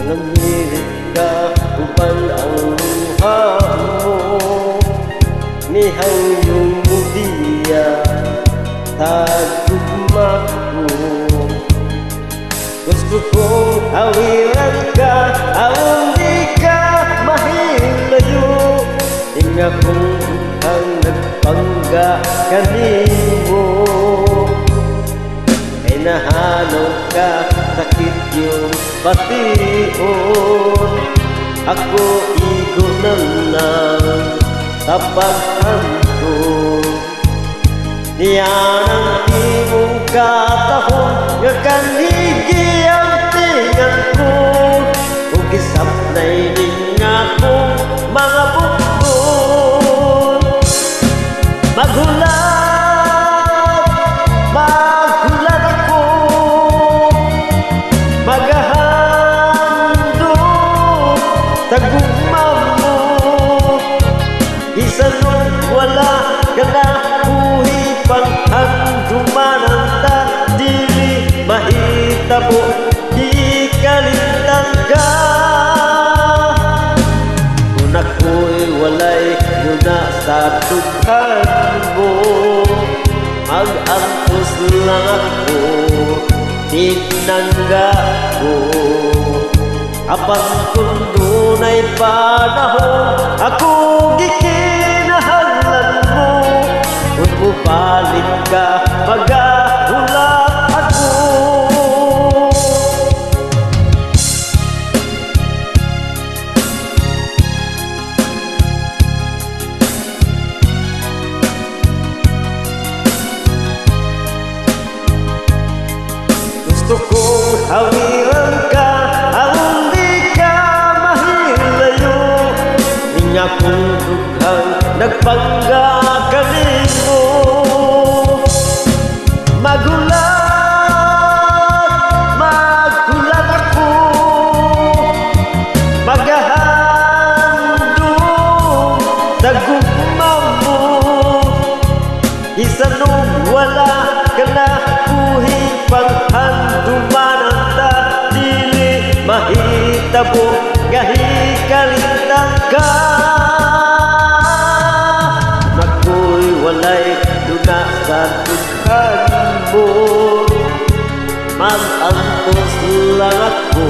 Namirit ka upan ang luha mo, nihang iyong mudiya tagugma ko. Gusto kong awiran ka, awan di ka mahilayo. Inga kong ang nagpangga kanimo, ay nahanaw ka, sakit yung pation. Ako igo na lang tapaghan ko, niyan ang imong katahon nga kanigi ang tingan ko. Kung kisap na ining akong mga bukod, maghulat ako, maghahandog tagugma mo. Isanong wala ka na buhi panghanduman ang dili mahitabo, di kalintang ka. Kung ako'y walay yuna sa tughan mo, mag-antos lang ako, tinangga ko. Apan kung dunay panahon, ako gikinahanglan mo. Kung bumalik ka, maghahulat ako. Gusto kong hawiran ka, awan di ka mahilayo. Ninya kong dughang nagpangga kanimo, maghulat ako, maghahandog tagugma mo. Isanong wala ka na buhi panghanduman ang dili mahitabo, gahi kalintang ka. Ako'y walay luna sa tughan mo, mag-antos lang ako,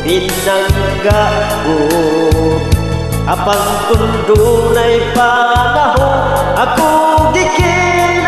pinangga ko. Apang kung dunay panahon, ako gikin